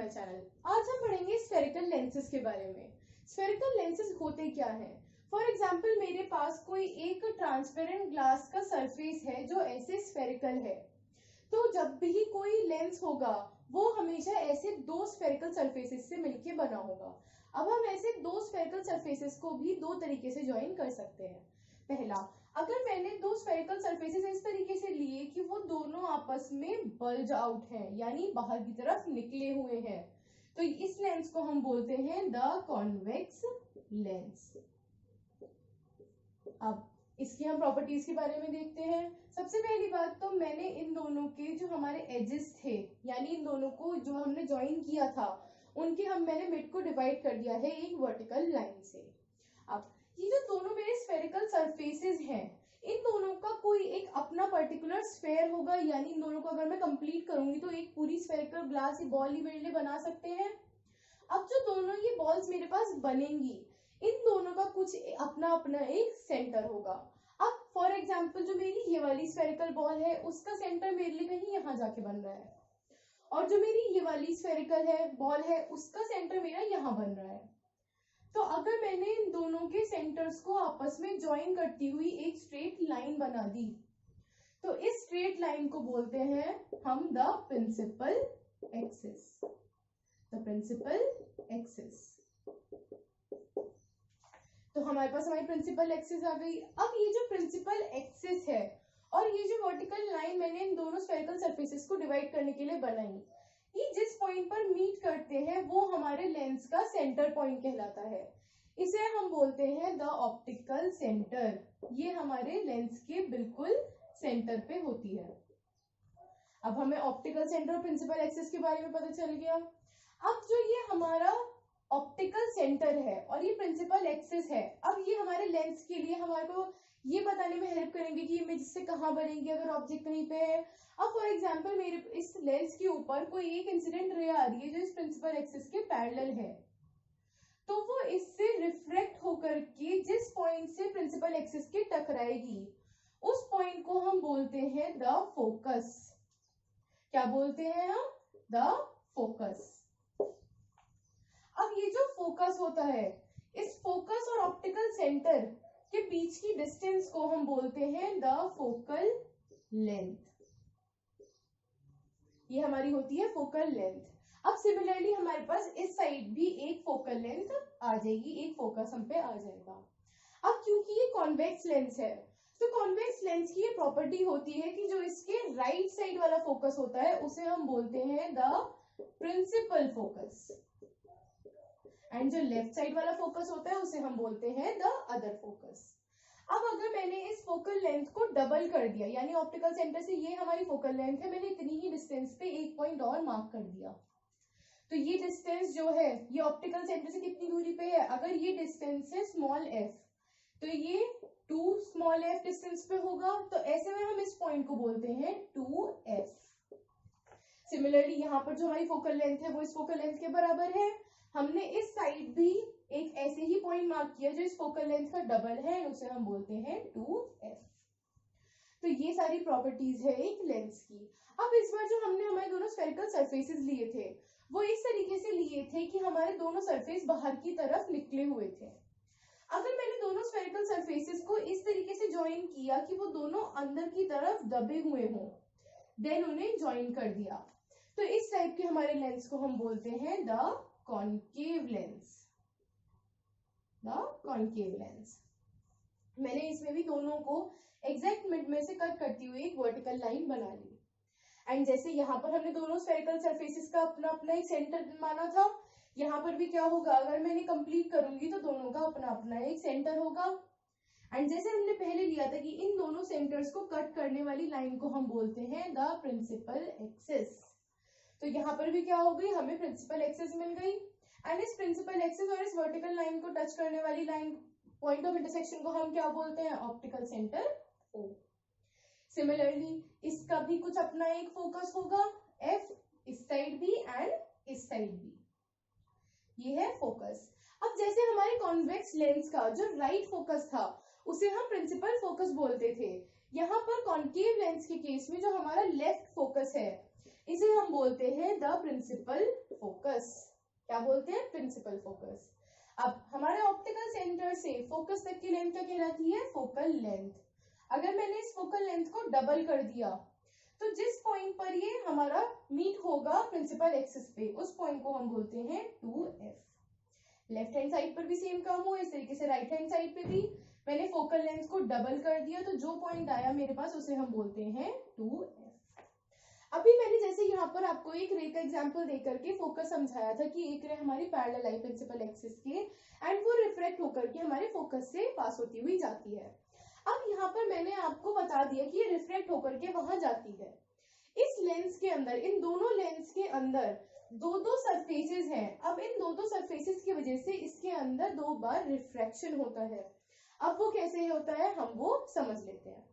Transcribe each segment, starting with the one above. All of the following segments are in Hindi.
My channel. आज हम पढ़ेंगे स्फेरिकल लेंसेज के बारे में। स्फेरिकल लेंसेज होते क्या हैं? फॉर एग्जांपल मेरे पास कोई एक ट्रांसपेरेंट ग्लास का सरफेस है जो ऐसे स्फेरिकल है, तो जब भी कोई लेंस होगा वो हमेशा ऐसे दो स्फेरिकल सरफेसेस से मिलके बना होगा। अब हम ऐसे दो स्फेरिकल सरफेसेस को भी दो तरीके से ज्वाइन कर सकते हैं। पहला, अगर मैंने दो स्फेरिकल सरफेसेस इस तरीके से लिए कि वो दोनों आपस में बल्ज आउट हैं, यानी बाहर की तरफ निकले हुए हैं, तो इस लेंस को हम बोलते हैं द कॉन्वेक्स लेंस। अब इसकी हम प्रॉपर्टीज के बारे में देखते हैं। सबसे पहली बात तो मैंने इन दोनों के जो हमारे एजेस थे, यानी इन दोनों को जो हमने ज्वाइन किया था, उनके मैंने मिड को डिवाइड कर दिया है एक वर्टिकल लाइन से। अब ये जो दोनों मेरे स्फेरिकल सरफेसेस हैं, इन दोनों का कोई एक अपना पर्टिकुलर स्फेयर होगा, यानी इन दोनों को अगर मैं कंप्लीट करूंगी तो एक पूरी स्फेरिकल ग्लास ही बॉल ही मेरे लिए बना सकते हैं। अब जो दोनों ये बॉल्स मेरे पास बनेंगी, इन दोनों का कुछ अपना अपना एक सेंटर होगा। अब फॉर एग्जांपल जो मेरी ये वाली स्फेरिकल बॉल है, उसका सेंटर मेरे लिए कहीं यहाँ जाके बन रहा है, और जो मेरी ये वाली स्फेरिकल है बॉल है, उसका सेंटर मेरा यहाँ बन रहा है। तो अगर मैंने इन दोनों के सेंटर्स को आपस में ज्वाइन करती हुई एक स्ट्रेट लाइन बना दी, तो इस स्ट्रेट लाइन को बोलते हैं हम the principal axis. The principal axis. तो हमारे पास हमारी प्रिंसिपल एक्सिस आ गई। अब ये जो प्रिंसिपल एक्सिस है और ये जो वर्टिकल लाइन मैंने इन दोनों स्फेरिकल सरफेसेस को डिवाइड करने के लिए बनाई, ये जिस पॉइंट पर मीट करते हैं वो हमारे लेंस का सेंटर पॉइंट कहलाता है। इसे हम बोलते हैं द ऑप्टिकल सेंटर। ये हमारे लेंस के बिल्कुल सेंटर पे होती है। अब हमें ऑप्टिकल सेंटर और प्रिंसिपल एक्सिस के बारे में पता चल गया। अब जो ये हमारा ऑप्टिकल सेंटर है और ये प्रिंसिपल एक्सिस है, अब ये हमारे लेंस के लिए हमारे को ये बताने में हेल्प करेंगे कि इमेज से कहाँ बनेंगी अगर ऑब्जेक्ट कहीं पे है। अब फॉर एग्जांपल मेरे इस लेंस के ऊपर कोई एक इंसिडेंट रे आ रही है जो इस प्रिंसिपल एक्सिस के पैरेलल है, तो वो इससे रिफ्रेक्ट होकर के जिस पॉइंट से प्रिंसिपल एक्सिस के टकराएगी, उस पॉइंट को हम बोलते हैं द फोकस। क्या बोलते हैं हम? The focus. अब ये जो फोकस होता है, इस फोकस और ऑप्टिकल सेंटर के बीच की डिस्टेंस को हम बोलते हैं द फोकल लेंथ। ये हमारी होती है फोकल लेंथ। अब सिमिलरली हमारे पास इस साइड भी एक फोकल लेंथ आ जाएगी, एक फोकस हम पे आ जाएगा। अब क्योंकि ये कॉन्वेक्स लेंस है, तो कॉन्वेक्स लेंस की ये प्रॉपर्टी होती है कि जो इसके राइट साइड वाला फोकस होता है उसे हम बोलते हैं द प्रिंसिपल फोकस, एंड जो लेफ्ट साइड वाला फोकस होता है उसे हम बोलते हैं द अदर फोकस। अब अगर मैंने इस फोकल लेंथ को डबल कर दिया, यानी ऑप्टिकल सेंटर से ये हमारी फोकल लेंथ है, मैंने इतनी ही डिस्टेंस पे एक पॉइंट और मार्क कर दिया, तो ये डिस्टेंस जो है ये ऑप्टिकल सेंटर से कितनी दूरी पे है? अगर ये डिस्टेंस है स्मॉल एफ, तो ये 2 स्मॉल एफ डिस्टेंस पे होगा, तो ऐसे में हम इस पॉइंट को बोलते हैं 2f। सिमिलरली यहाँ पर जो हमारी फोकल लेंथ है वो इस फोकल लेंथ के बराबर है। हमने इस साइड भी एक ऐसे ही पॉइंट मार्क किया जो इस फोकल लेंथ का डबल है, उसे हम बोलते हैं 2f। तो ये सारी प्रॉपर्टीज है एक लेंस की। अब इस बार जो हमने हमारे दोनों स्फेरिकल सरफेसेस लिए थे, वो इस तरीके से लिए थे कि हमारे दोनों सरफेस बाहर की तरफ निकले हुए थे। अगर मैंने दोनों स्फेरिकल सरफेसेस को इस तरीके से ज्वाइन किया कि वो दोनों अंदर की तरफ दबे हुए हों, देन उन्हें ज्वाइन कर दिया, तो इस टाइप के हमारे लेंस को हम बोलते हैं the concave lens. The concave lens. मैंने इसमें भी दोनों को एग्जैक्ट मिड में से कट करती हुई एक वर्टिकल लाइन बना ली, एंड जैसे यहाँ पर हमने दोनों स्फेरिकल सरफेसेस का अपना अपना एक सेंटर माना था, यहाँ पर भी क्या होगा, अगर मैंने कंप्लीट करूंगी तो दोनों का अपना अपना एक सेंटर होगा। एंड जैसे हमने पहले लिया था कि इन दोनों सेंटर्स को कट करने वाली लाइन को हम बोलते हैं द प्रिंसिपल एक्सिस, तो यहाँ पर भी क्या हो गई, हमें प्रिंसिपल एक्सिस मिल गई, एंड इस प्रिंसिपल एक्सिस और इस वर्टिकल लाइन को टच करने वाली लाइन, पॉइंट ऑफ इंटरसेक्शन को हम क्या बोलते हैं? Optical centre O। सिमिलरली इसका भी कुछ अपना एक फोकस होगा, F, इस साइड भी एंड इस साइड भी, ये है फोकस। अब जैसे हमारे कॉन्वेक्स लेंस का जो राइट फोकस था उसे हम प्रिंसिपल फोकस बोलते थे, यहाँ पर कॉन्केव लेंस के केस में जो हमारा लेफ्ट फोकस है इसे हम बोलते हैं द प्रिंसिपल फोकस। क्या बोलते हैं, प्रिंसिपल फोकस। अब हमारे ऑप्टिकल सेंटर से फोकस तक की लेंथ क्या कहलाती है, फोकल लेंथ। अगर मैंने इस फोकल लेंथ को डबल कर दिया तो जिस पॉइंट पर ये हमारा मीट होगा प्रिंसिपल एक्सिस पे, उस पॉइंट को हम बोलते हैं 2f। लेफ्ट हैंड साइड पर भी सेम काम हुआ, इस तरीके से राइट हैंड साइड पे भी मैंने फोकल लेंथ को डबल कर दिया तो जो पॉइंट आया मेरे पास उसे हम बोलते हैं 2f। अभी मैंने जैसे यहाँ पर आपको एक रे का एग्जांपल देकर के फोकस समझाया था कि एक रे हमारी पैरेलल आई प्रिंसिपल एक्सिस के एंड वो रिफ्रेक्ट होकर के हमारे फोकस से पास होती हुई जाती है। अब यहाँ पर मैंने आपको बता दिया कि ये रिफ्रेक्ट होकर के वहां जाती है। इस लेंस के अंदर, इन दोनों लेंस के अंदर दो सरफेसेस हैं। अब इन दो सरफेसेस की वजह से इसके अंदर 2 बार रिफ्रैक्शन होता है। अब वो कैसे होता है हम वो समझ लेते हैं।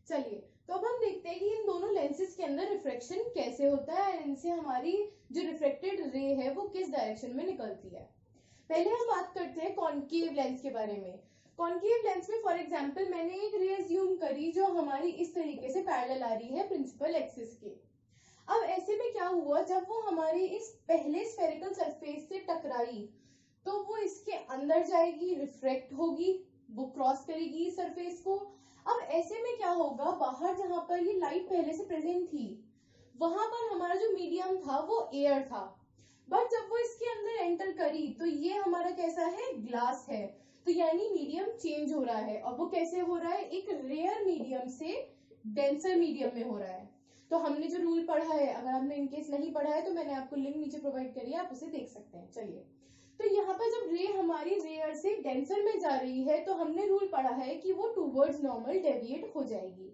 चलिए तो अब हम देखते हैं कि इन दोनों लेंसेज के अंदर रिफ्रैक्शन कैसे होता है और इनसे हमारी जो रिफ्लेक्टेड रे है वो किस डायरेक्शन में निकलती है। पहले हम बात करते हैं कॉन्केव लेंस के बारे में। कॉन्केव लेंस में फॉर एग्जांपल मैंने एक रे अज्यूम करी जो हमारी इस तरीके से पैरेलल आ रही है प्रिंसिपल एक्सिस के। अब ऐसे में क्या हुआ, जब वो हमारी इस पहले स्फेरिकल सरफेस से टकराई तो वो इसके अंदर जाएगी, रिफ्रैक्ट होगी, वो क्रॉस करेगी इस सरफेस को। अब ऐसे में क्या होगा, बाहर जहां पर ये लाइट पहले से प्रेजेंट थी वहां पर हमारा जो मीडियम था वो एयर था, बट जब वो इसके अंदर एंटर करी तो ये हमारा कैसा है, ग्लास है। तो यानी मीडियम चेंज हो रहा है। और वो कैसे हो रहा है, एक रेयर मीडियम से डेंसर मीडियम में हो रहा है। तो हमने जो रूल पढ़ा है, अगर आपने इनकेस नहीं पढ़ा है तो मैंने आपको लिंक नीचे प्रोवाइड करी है, आप उसे देख सकते हैं। चलिए तो यहाँ पर जब रे हमारी रेयर से डेंसर में जा रही है तो हमने रूल पढ़ा है कि वो टूवर्ड्स नॉर्मल डेविएट हो जाएगी।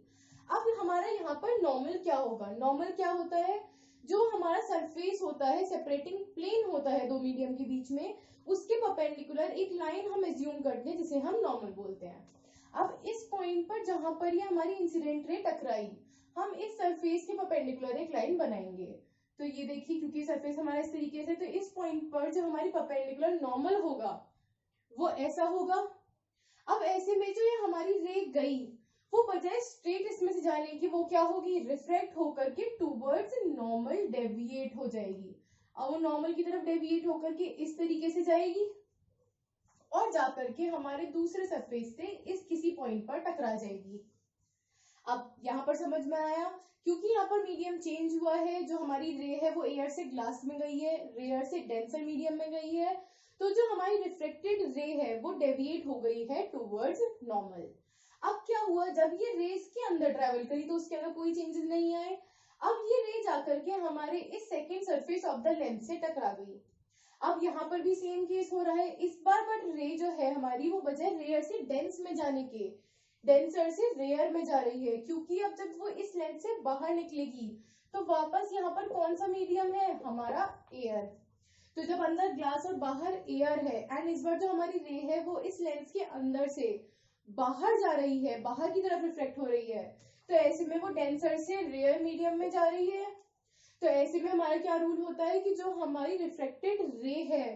अब हमारा यहाँ पर नॉर्मल क्या होगा, नॉर्मल क्या होता है, जो हमारा सरफेस होता है, सेपरेटिंग प्लेन होता है दो मीडियम के बीच में, उसके परपेंडिकुलर एक लाइन हम एज्यूम करते हैं जिसे हम नॉर्मल बोलते हैं। अब इस पॉइंट पर जहां पर ये हमारी इंसिडेंट रे टकराई, हम इस सरफेस के परपेंडिकुलर एक लाइन बनाएंगे। तो ये देखिए क्योंकि सरफेस हमारा इस तरीके से, तो इस पॉइंट पर जो हमारी परपेंडिकुलर नॉर्मल होगा वो ऐसा होगा। अब ऐसे में जो ये हमारी रे गई वो बजाय स्ट्रेट इसमें से जाने की वो क्या होगी, रिफ्रैक्ट होकर के टूवर्ड्स नॉर्मल डेविएट हो जाएगी। अब वो नॉर्मल की तरफ डेविएट होकर के इस तरीके से जाएगी और जाकर के हमारे दूसरे सरफेस से इस किसी पॉइंट पर टकरा जाएगी। अब यहाँ पर समझ में आया, क्योंकि यहाँ पर मीडियम चेंज हुआ है, जो हमारी रे है वो एयर से ग्लास में गई है, रेयर से डेंसर मीडियम में गई है, तो जो हमारी रिफ्लेक्टेड रे है वो डेविएट हो गई है टूवर्ड्स नॉर्मल। अब क्या हुआ, जब ये रेस के अंदर ट्रेवल करी तो उसके अंदर कोई चेंजेस नहीं आए। अब ये रे जाकर के हमारे इस second surface of the lens से टकरा गई। अब यहाँ पर भी सेम केस हो रहा है इस बार, बट रे जो है हमारी वो बजाय रेयर से डेंस में जाने के डेंसर से रेयर में जा रही है, क्योंकि अब जब वो इस लेंस से बाहर निकलेगी तो वापस यहाँ पर कौन सा मीडियम है, हमारा एयर। तो जब अंदर ग्लास और बाहर एयर है एंड इस बार जो हमारी रे है वो इस लेंस के अंदर से बाहर जा रही है, बाहर की तरफ रिफ्लेक्ट हो रही है, तो ऐसे में वो डेंसर से रेयर मीडियम में जा रही है। तो ऐसे में हमारा क्या रूल होता है कि जो हमारी रिफ्लेक्टेड रे है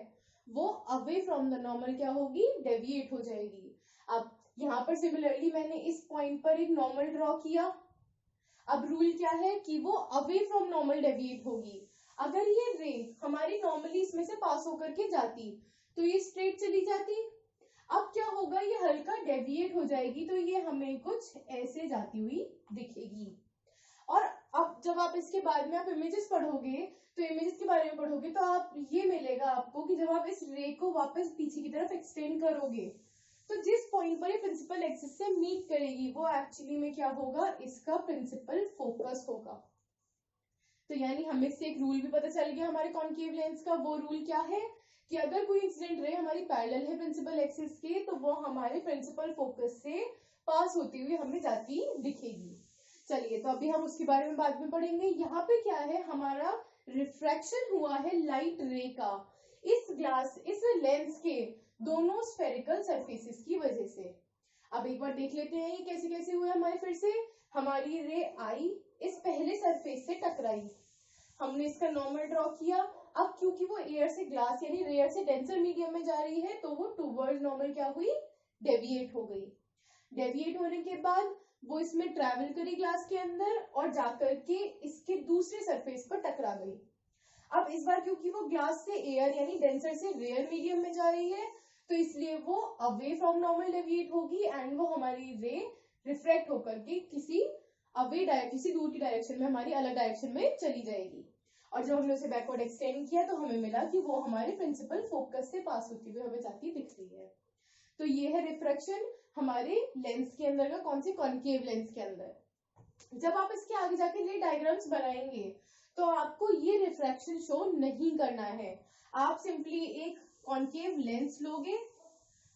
वो अवे फ्रॉम द नॉर्मल क्या होगी, डेविएट हो जाएगी। अब यहाँ पर सिमिलरली मैंने इस पॉइंट पर एक नॉर्मल ड्रॉ किया। अब रूल क्या है कि वो अवे फ्रॉम नॉर्मल डेविएट होगी। अगर ये रे हमारी नॉर्मली इसमें से पास होकर के जाती तो ये स्ट्रेट चली जाती। अब क्या होगा, ये हल्का डेविएट हो जाएगी तो ये हमें कुछ ऐसे जाती हुई दिखेगी। और अब जब आप इसके बाद में आप इमेजेस पढ़ोगे तो इमेजेस के बारे में पढ़ोगे तो आप ये मिलेगा आपको कि जब आप इस रे को वापस पीछे की तरफ एक्सटेंड करोगे तो जिस पॉइंट पर ये प्रिंसिपल एक्सिस से मीट करेगी वो एक्चुअली में क्या होगा, इसका प्रिंसिपल फोकस होगा। तो यानी हमें इससे एक रूल भी पता चल गया हमारे कॉन्केव लेंस का। वो रूल क्या है कि अगर कोई इंसिडेंट रे हमारी पैरेलल है प्रिंसिपल एक्सिस के तो वो हमारे प्रिंसिपल फोकस से पास होती हुई हमें जाती दिखेगी। चलिए तो अभी हम उसके बारे में बाद में पढ़ेंगे। यहाँ पे क्या है, हमारा रिफ्रैक्शन हुआ है लाइट रे का इस ग्लास, इस लेंस के दोनों स्फेरिकल सरफेसेस की वजह से। अब एक बार देख लेते हैं ये कैसे कैसे हुआ हमारे। फिर से हमारी रे आई, इस पहले सरफेस से टकराई, हमने इसका नॉर्मल ड्रॉ किया। अब क्योंकि वो एयर से ग्लास यानी रेयर से डेंसर मीडियम में जा रही है तो वो टूवर्ड्स नॉर्मल क्या हुई, डेविएट हो गई। डेविएट होने के बाद वो इसमें ट्रैवल करी ग्लास के अंदर और जाकर के इसके दूसरे सरफेस पर टकरा गई। अब इस बार क्योंकि वो ग्लास से एयर यानी डेंसर से रेयर मीडियम में जा रही है, तो इसलिए वो अवे फ्रॉम नॉर्मल डेविएट होगी एंड वो हमारी रे रिफ्रेक्ट होकर के किसी दूर की डायरेक्शन में, हमारी अलग डायरेक्शन में चली जाएगी। और जब हमने उसे बैकवर्ड एक्सटेंड किया तो हमें मिला कि वो हमारे प्रिंसिपल फोकस से पास होती हुई हमें जाती दिख रही है। तो ये है रिफ्रैक्शन हमारे लेंस के अंदर का, कौन से, कॉन्केव लेंस के अंदर। जब आप इसके आगे जाके ये डायग्राम्स बनाएंगे तो आपको ये रिफ्रैक्शन शो नहीं करना है। आप सिंपली एक कॉन्केव लेंस लोगे,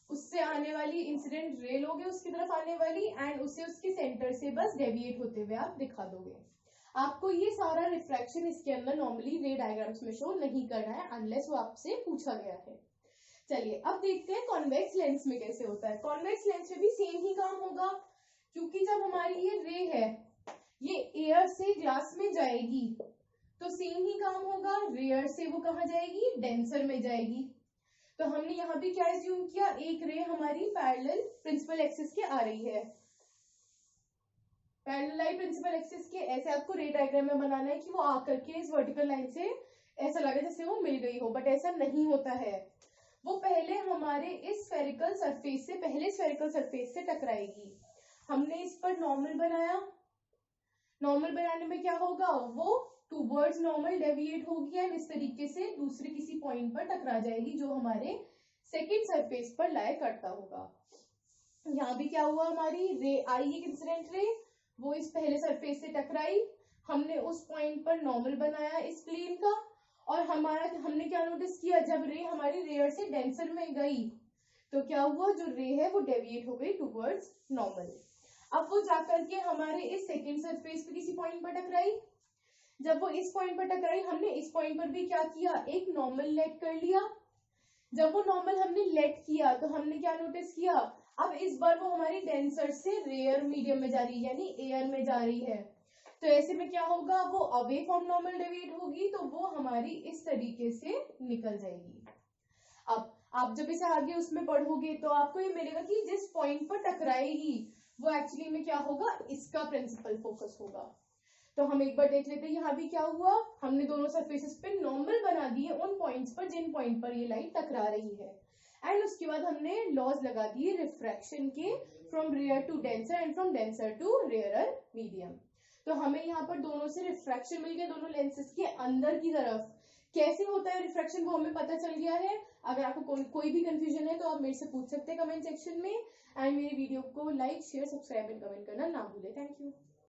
उससे आने वाली इंसिडेंट रे लोगे उसकी तरफ आने वाली, एंड उसे उसके सेंटर से बस डेविएट होते हुए आप दिखा दोगे। आपको ये सारा रिफ्रैक्शन इसके अंदर नॉर्मली रे डायग्राम्स में शो नहीं करना है अनलेस वो आपसे पूछा गया है। चलिए अब देखते हैं कॉन्वेक्स लेंस में कैसे होता है। कॉन्वेक्स लेंस में भी सेम ही काम होगा, क्योंकि जब हमारी ये रे है ये एयर से ग्लास में जाएगी तो सेम ही काम होगा, रेयर से वो कहाँ जाएगी, डेंसर में जाएगी। तो हमने यहाँ भी क्या एज्यूम किया, एक रे हमारी पैरेलल प्रिंसिपल एक्सिस के आ रही है, पैरेलल लाइन प्रिंसिपल एक्सिस के, ऐसे आपको रे डायग्राम में बनाना है कि वो आकर के इस वर्टिकल लाइन से ऐसा लगे जैसे वो मिल गई हो, बट ऐसा नहीं होता है। वो पहले हमारे इस स्फेरिकल सरफेस से टकराएगी। हमने इस पर नॉर्मल बनाया, नॉर्मल बनाने में क्या होगा, वो टूवर्ड्स नॉर्मल डेविएट होगी एंड इस तरीके से दूसरे किसी पॉइंट पर टकरा जाएगी जो हमारे सेकेंड सरफेस पर लाया करता होगा। यहाँ भी क्या हुआ, हमारी रे आई एक इंसिडेंट रे, वो इस पहले सरफेस से टकराई, हमने उस पॉइंट पर नॉर्मल बनाया इस प्लेन का, और हमने क्या नोटिस किया, जब रे हमारी रेयर से डेंसर में गई तो क्या हुआ, जो रे है वो डेविएट हो गई टूवर्ड्स नॉर्मल। अब वो जाकर के हमारे इस सेकेंड सरफेस पे किसी पॉइंट पर टकराई, जब वो इस पॉइंट पर टकराई हमने इस पॉइंट पर भी क्या किया, एक नॉर्मल लेट कर लिया। जब वो नॉर्मल हमने लेट किया तो हमने क्या नोटिस किया, अब इस बार वो हमारी डेंसर से रेयर मीडियम में जा रही है यानी एयर में जा रही है। तो ऐसे में क्या होगा, वो अवे फ्रॉम नॉर्मल डेविएट होगी तो वो हमारी इस तरीके से निकल जाएगी। अब आप जब इसे आगे उसमें पढ़ोगे तो आपको ये मिलेगा कि जिस पॉइंट पर टकराएगी वो एक्चुअली में क्या होगा, इसका प्रिंसिपल फोकस होगा। तो हम एक बार देख लेते हैं यहाँ भी क्या हुआ, हमने दोनों सरफेसेस पे नॉर्मल बना दिए उन पॉइंट्स पर जिन पॉइंट पर ये लाइट टकरा रही है, एंड उसके बाद हमने लॉज लगा दिए रिफ्रैक्शन के, from rare to denser and from denser to rarer medium. तो हमें यहाँ पर दोनों से रिफ्रैक्शन मिल गया, दोनों लेंसेज के अंदर की तरफ। कैसे होता है रिफ्रैक्शन वो हमें पता चल गया है। अगर आपको कोई भी कंफ्यूजन है तो आप मेरे से पूछ सकते हैं कमेंट सेक्शन में, एंड मेरी वीडियो को like share subscribe and comment करना ना भूले। Thank you.